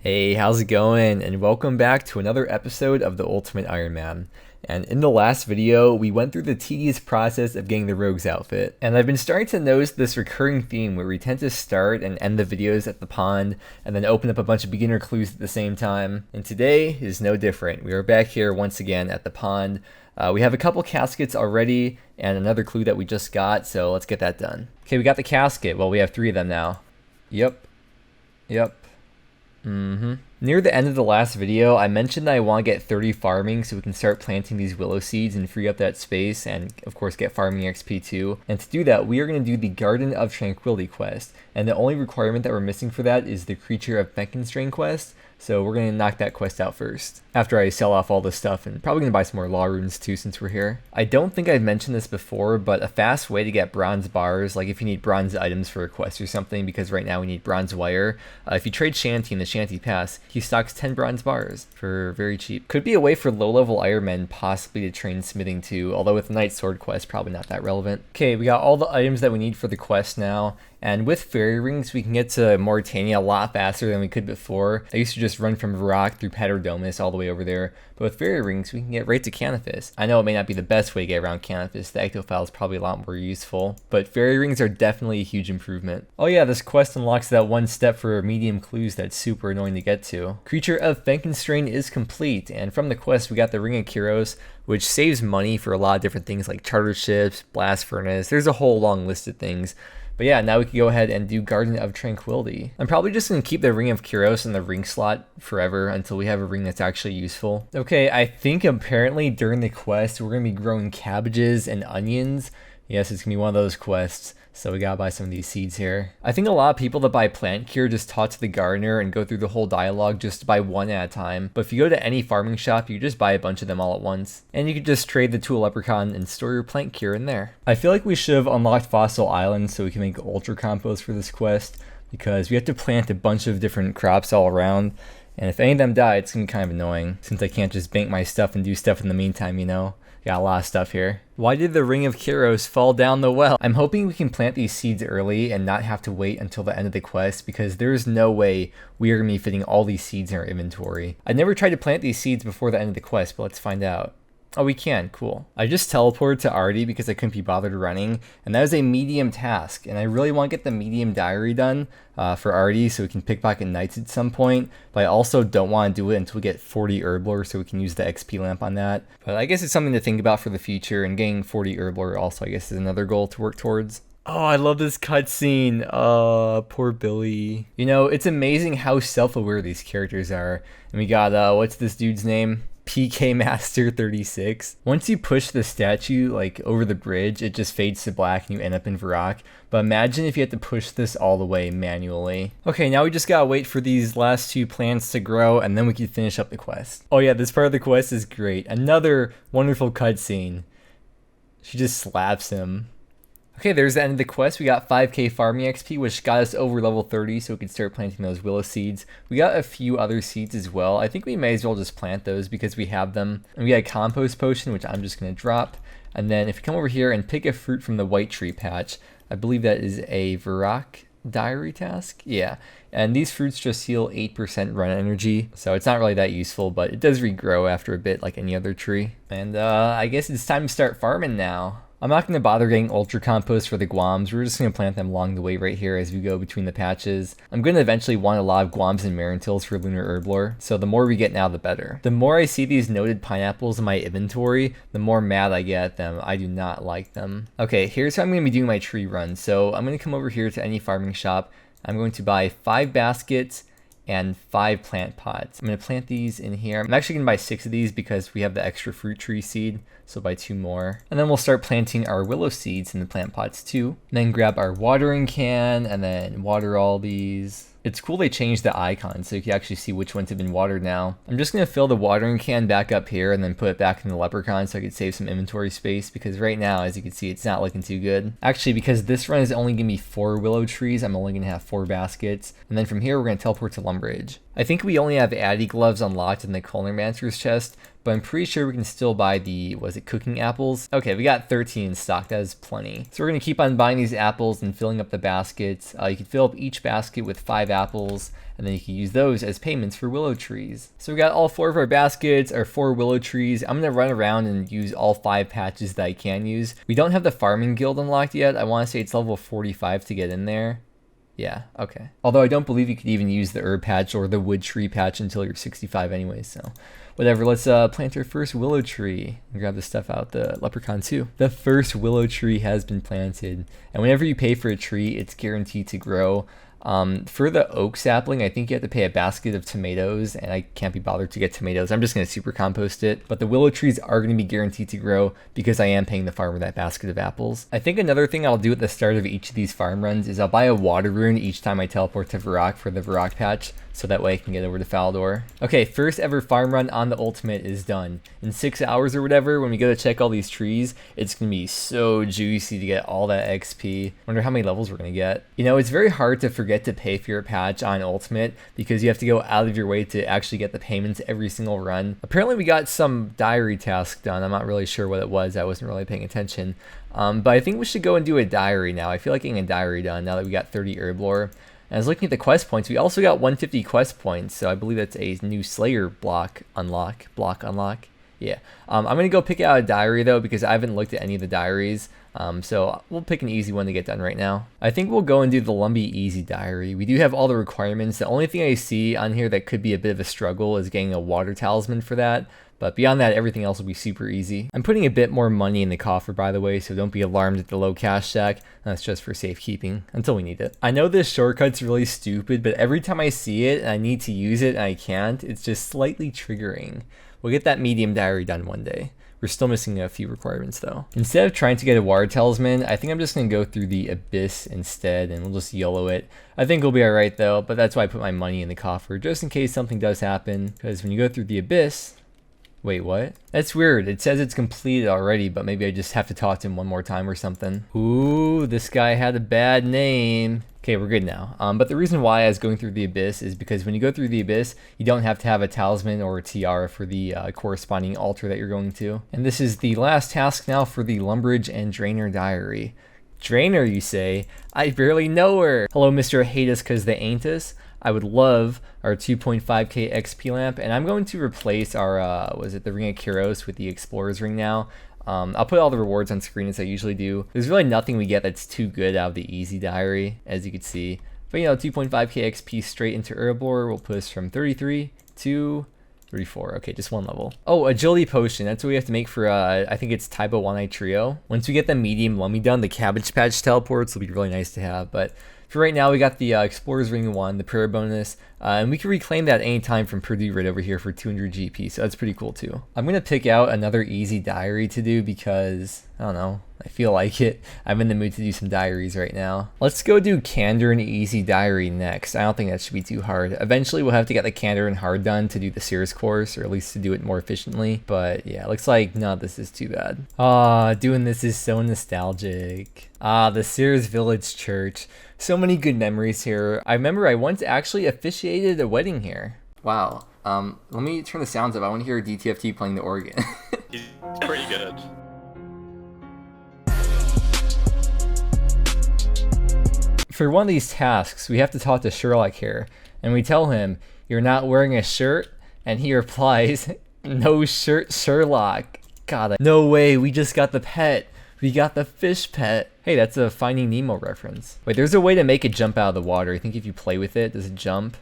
Hey, how's it going? And welcome back to another episode of the Ultimate Ironman. And in the last video, we went through the tedious process of getting the Rogue's outfit. And I've been starting to notice this recurring theme where we tend to start and end the videos at the pond and then open up a bunch of beginner clues at the same time. And today is no different. We are back here once again at the pond. We have a couple caskets already and another clue that we just got, so let's get that done. Okay, we got the casket. Well, we have 3 of them now. Yep. Near the end of the last video, I mentioned that I want to get 30 farming so we can start planting these willow seeds and free up that space and of course get farming XP too. And to do that, we are going to do the Garden of Tranquility quest. And the only requirement that we're missing for that is the Creature of Frankenstein quest. So we're going to knock that quest out first, after I sell off all this stuff, and probably going to buy some more law runes too since we're here. I don't think I've mentioned this before, but a fast way to get bronze bars, like if you need bronze items for a quest or something, because right now we need bronze wire, if you trade Shanty in the Shanty Pass, he stocks 10 bronze bars for very cheap. Could be a way for low-level Ironmen possibly to train smithing too, although with the Knight Sword quest, probably not that relevant. Okay, we got all the items that we need for the quest now. And with fairy rings, we can get to Mauritania a lot faster than we could before. I used to just run from Varrock through Paterdomus all the way over there. But with fairy rings, we can get right to Canifis. I know it may not be the best way to get around Canifis. The ectophile is probably a lot more useful. But fairy rings are definitely a huge improvement. Oh yeah, this quest unlocks that one step for medium clues that's super annoying to get to. Creature of Frankenstein is complete. And from the quest, we got the Ring of Kyros, which saves money for a lot of different things like charter ships, blast furnace. There's a whole long list of things. But yeah, now we can go ahead and do Garden of Tranquility. I'm probably just going to keep the Ring of Kyros in the ring slot forever until we have a ring that's actually useful. Okay, I think apparently during the quest, we're going to be growing cabbages and onions. Yes, it's going to be one of those quests. So we gotta buy some of these seeds here. I think a lot of people that buy plant cure just talk to the gardener and go through the whole dialogue just to buy one at a time. But if you go to any farming shop, you just buy a bunch of them all at once. And you could just trade the tool leprechaun and store your plant cure in there. I feel like we should have unlocked Fossil Island so we can make ultra compost for this quest, because we have to plant a bunch of different crops all around. And if any of them die, it's gonna be kind of annoying since I can't just bank my stuff and do stuff in the meantime, you know? Got a lot of stuff here. Why did the Ring of Kyros fall down the well? I'm hoping we can plant these seeds early and not have to wait until the end of the quest, because there's no way we are going to be fitting all these seeds in our inventory. I never tried to plant these seeds before the end of the quest, but let's find out. Oh, we can. Cool. I just teleported to Artie because I couldn't be bothered running, and that was a medium task, and I really want to get the medium diary done for Artie so we can pickpocket knights at some point, but I also don't want to do it until we get 40 herblore so we can use the XP lamp on that. But I guess it's something to think about for the future, and getting 40 herblore also I guess is another goal to work towards. Oh, I love this cutscene. Poor Billy. You know, it's amazing how self-aware these characters are. And we got, what's this dude's name? PK Master 36. Once you push the statue like over the bridge, it just fades to black and you end up in Varrock. But imagine if you had to push this all the way manually. Okay, now we just gotta wait for these last 2 plants to grow and then we can finish up the quest. Oh yeah, this part of the quest is great. Another wonderful cutscene. She just slaps him. Okay, there's the end of the quest. We got 5k farming XP, which got us over level 30, so we can start planting those willow seeds. We got a few other seeds as well. I think we may as well just plant those because we have them. And we got a compost potion, which I'm just going to drop. And then if you come over here and pick a fruit from the white tree patch, I believe that is a Varrock diary task. Yeah, and these fruits just heal 8% run energy, so it's not really that useful, but it does regrow after a bit like any other tree. And I guess it's time to start farming now. I'm not going to bother getting ultra compost for the guams. We're just going to plant them along the way right here as we go between the patches. I'm going to eventually want a lot of guams and marintils for lunar herblore, so the more we get now the better. The more I see these noted pineapples in my inventory, the more mad I get at them. I do not like them. Okay, here's how I'm going to be doing my tree run. So I'm going to come over here to any farming shop. I'm going to buy 5 baskets and 5 plant pots. I'm going to plant these in here. I'm actually going to buy 6 of these because we have the extra fruit tree seed, so buy 2 more. And then we'll start planting our willow seeds in the plant pots too. And then grab our watering can and then water all these. It's cool they changed the icon so you can actually see which ones have been watered now. I'm just going to fill the watering can back up here and then put it back in the leprechaun so I could save some inventory space, because right now, as you can see, it's not looking too good. Actually, because this run is only going to be 4 willow trees, I'm only going to have 4 baskets. And then from here, we're going to teleport to Lumbridge. I think we only have Addy gloves unlocked in the Culinarmancer's chest, but I'm pretty sure we can still buy the, was it cooking apples? Okay, we got 13 in stock, that is plenty. So we're gonna keep on buying these apples and filling up the baskets. You can fill up each basket with 5 apples, and then you can use those as payments for willow trees. So we got all 4 of our baskets, our 4 willow trees. I'm gonna run around and use all 5 patches that I can use. We don't have the farming guild unlocked yet. I wanna say it's level 45 to get in there. Yeah, okay. Although I don't believe you could even use the herb patch or the wood tree patch until you're 65 anyway, so whatever. Let's plant our first willow tree and grab the stuff out the leprechaun too. The first willow tree has been planted, and whenever you pay for a tree, it's guaranteed to grow. For the oak sapling, I think you have to pay a basket of tomatoes, and I can't be bothered to get tomatoes. I'm just going to super compost it. But the willow trees are going to be guaranteed to grow because I am paying the farmer that basket of apples. I think another thing I'll do at the start of each of these farm runs is I'll buy a water rune each time I teleport to Varrock for the Varrock patch, so that way I can get over to Falador. Okay, first ever farm run on the ultimate is done. In 6 hours or whatever, when we go to check all these trees, it's going to be so juicy to get all that XP. Wonder how many levels we're going to get. You know, it's very hard to forget to pay for your patch on ultimate because you have to go out of your way to actually get the payments every single run. Apparently we got some diary task done. I'm not really sure what it was. I wasn't really paying attention. But I think we should go and do a diary now. I feel like getting a diary done now that we got 30 herb lore. And I was looking at the quest points. We also got 150 quest points, so I believe that's a new Slayer block unlock. Yeah. I'm going to go pick out a diary, though, because I haven't looked at any of the diaries. So we'll pick an easy one to get done right now. I think we'll go and do the Lumbee Easy Diary. We do have all the requirements. The only thing I see on here that could be a bit of a struggle is getting a water talisman for that. But beyond that, everything else will be super easy. I'm putting a bit more money in the coffer, by the way, so don't be alarmed at the low cash stack. That's just for safekeeping until we need it. I know this shortcut's really stupid, but every time I see it and I need to use it and I can't, it's just slightly triggering. We'll get that medium diary done one day. We're still missing a few requirements though. Instead of trying to get a water talisman, I think I'm just gonna go through the abyss instead and we'll just YOLO it. I think we'll be alright though, but that's why I put my money in the coffer, just in case something does happen. Because when you go through the abyss, wait, what? That's weird. It says it's completed already, but maybe I just have to talk to him one more time or something. Ooh, this guy had a bad name. Okay, we're good now. But the reason why I was going through the abyss is because when you go through the abyss, you don't have to have a talisman or a tiara for the corresponding altar that you're going to. And this is the last task now for the Lumbridge and Drainer Diary. Drainer, you say? I barely know her. Hello, Mr. Hate Us Cause They Ain't Us. I would love our 2.5k XP lamp, and I'm going to replace our, was it the Ring of Kyros with the Explorer's Ring now. I'll put all the rewards on screen as I usually do. There's really nothing we get that's too good out of the easy diary, as you can see. But you know, 2.5k XP straight into Herbivore will put us from 33 to 34. Okay, just one level. Oh, agility potion. That's what we have to make for, I think it's Taiba One-Eye Trio. Once we get the medium Lummy done, the Cabbage Patch teleports will be really nice to have. But for right now, we got the Explorer's Ring 1, the prayer bonus, and we can reclaim that anytime from Purdue right over here for 200 GP, so that's pretty cool too. I'm going to pick out another easy diary to do because, I don't know, I feel like it. I'm in the mood to do some diaries right now. Let's go do Candor and Easy Diary next. I don't think that should be too hard. Eventually, we'll have to get the Candor and Hard done to do the Sears course, or at least to do it more efficiently. But yeah, looks like none of this is too bad. Doing this is so nostalgic. The Sears Village Church. So many good memories here. I remember I once actually officiated a wedding here. Wow. Let me turn the sounds up. I want to hear DTFT playing the organ. He's pretty good. For one of these tasks, we have to talk to Sherlock here, and we tell him, "You're not wearing a shirt?" And he replies, "No shirt, Sherlock." God, no way, we just got the pet. We got the fish pet. Hey, that's a Finding Nemo reference. Wait, there's a way to make it jump out of the water. I think if you play with it, does it jump?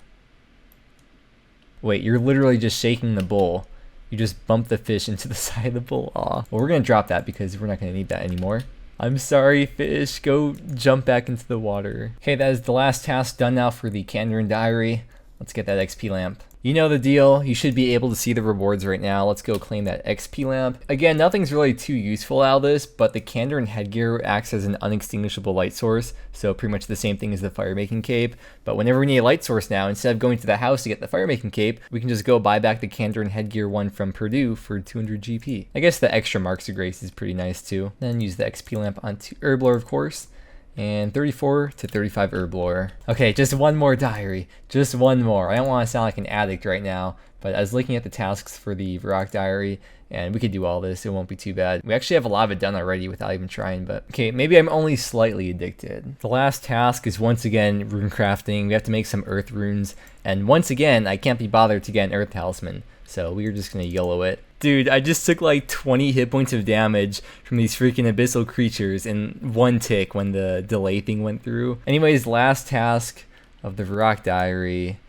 Wait, you're literally just shaking the bowl. You just bump the fish into the side of the bowl. Aw. Well, we're gonna drop that because we're not gonna need that anymore. I'm sorry, fish. Go jump back into the water. Okay, that is the last task done now for the Candor and Diary. Let's get that XP lamp. You know the deal. You should be able to see the rewards right now. Let's go claim that XP lamp. Again, nothing's really too useful out of this, but the Candor and headgear acts as an unextinguishable light source, so pretty much the same thing as the fire-making cape. But whenever we need a light source now, instead of going to the house to get the fire-making cape, we can just go buy back the Candor and headgear one from Purdue for 200 GP. I guess the extra Marks of Grace is pretty nice too. Then use the XP lamp onto Herblore, of course. and 34 to 35 herb lore. Okay, just one more diary. Just one more. I don't want to sound like an addict right now, but I was looking at the tasks for the Varrock diary, and we could do all this. It won't be too bad. We actually have a lot of it done already without even trying, but okay, maybe I'm only slightly addicted. The last task is once again rune crafting. We have to make some earth runes, and once again, I can't be bothered to get an earth talisman, so we're just gonna YOLO it. Dude, I just took like 20 hit points of damage from these freaking abyssal creatures in one tick when the delay thing went through. Anyways, last task of the Varrock diary.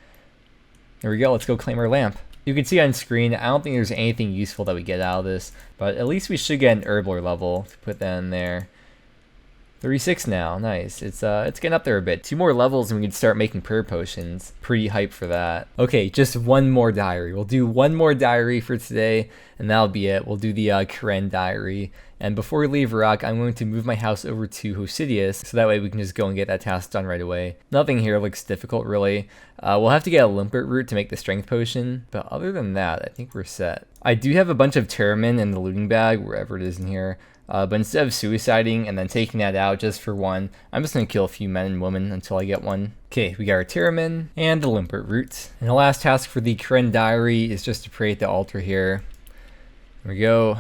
There we go, let's go claim our lamp. You can see on screen, I don't think there's anything useful that we get out of this, but at least we should get an herblore level to put that in there. 36 now, nice. It's getting up there a bit. 2 more levels and we can start making prayer potions. Pretty hyped for that. Okay, just one more diary. We'll do one more diary for today, and that'll be it. We'll do the Karen diary. And before we leave Varrock, I'm going to move my house over to Hosidius, so that way we can just go and get that task done right away. Nothing here looks difficult, really. We'll have to get a limpet root to make the strength potion, but other than that, I think we're set. I do have a bunch of Terramin in the looting bag, wherever it is in here. But instead of suiciding and then taking that out just for one, I'm just going to kill a few men and women until I get one. Okay, we got our Terramin and the limpet root. And the last task for the Karen diary is just to pray at the altar here. There we go.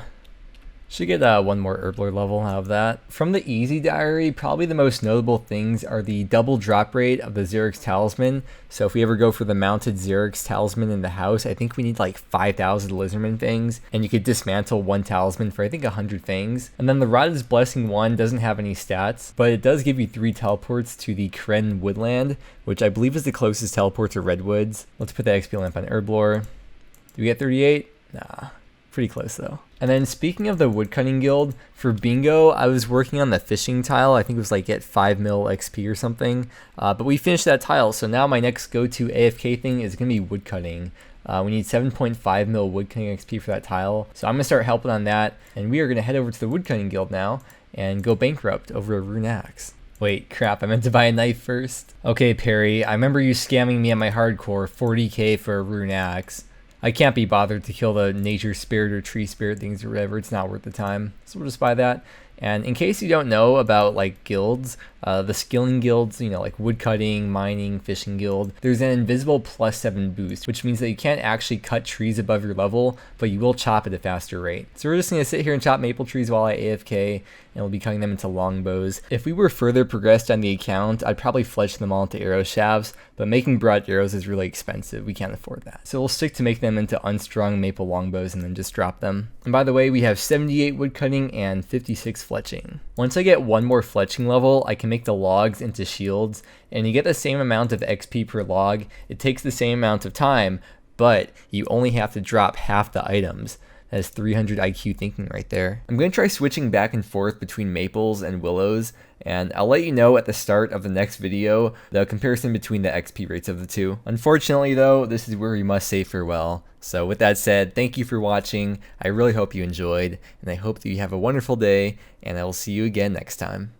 Should get one more herblore level out of that. From the easy diary, probably the most notable things are the double drop rate of the Xerix talisman. So if we ever go for the mounted Xerix talisman in the house, I think we need like 5,000 lizardman things, and you could dismantle one talisman for I think 100 things. And then the Rada's Blessing 1 doesn't have any stats, but it does give you 3 teleports to the Kren Woodland, which I believe is the closest teleport to Redwoods. Let's put the XP lamp on herblore. Do we get 38? Nah. Pretty close though. And then speaking of the woodcutting guild, for bingo, I was working on the fishing tile. I think it was like get 5 mil XP or something. But we finished that tile, so now my next go-to AFK thing is going to be woodcutting. We need 7.5 mil woodcutting XP for that tile. So I'm going to start helping on that, and we are going to head over to the woodcutting guild now and go bankrupt over a rune axe. Wait, crap, I meant to buy a knife first. Okay, Perry, I remember you scamming me on my hardcore 40k for a rune axe. I can't be bothered to kill the nature spirit or tree spirit things or whatever. It's not worth the time. So we'll just buy that. And in case you don't know about like guilds, the skilling guilds, you know, like woodcutting, mining, fishing guild, there's an invisible +7 boost, which means that you can't actually cut trees above your level, but you will chop at a faster rate. So we're just going to sit here and chop maple trees while I AFK, and we'll be cutting them into longbows. If we were further progressed on the account, I'd probably fletch them all into arrow shafts, but making broad arrows is really expensive. We can't afford that. So we'll stick to make them into unstrung maple longbows and then just drop them. And by the way, we have 78 woodcutting and 56 fletching. Once I get one more fletching level, I can make the logs into shields, and you get the same amount of XP per log. It takes the same amount of time, but you only have to drop half the items. That's 300 IQ thinking right there. I'm going to try switching back and forth between maples and willows, and I'll let you know at the start of the next video the comparison between the XP rates of the two. Unfortunately though, this is where we must say farewell. So with that said, thank you for watching. I really hope you enjoyed, and I hope that you have a wonderful day, and I will see you again next time.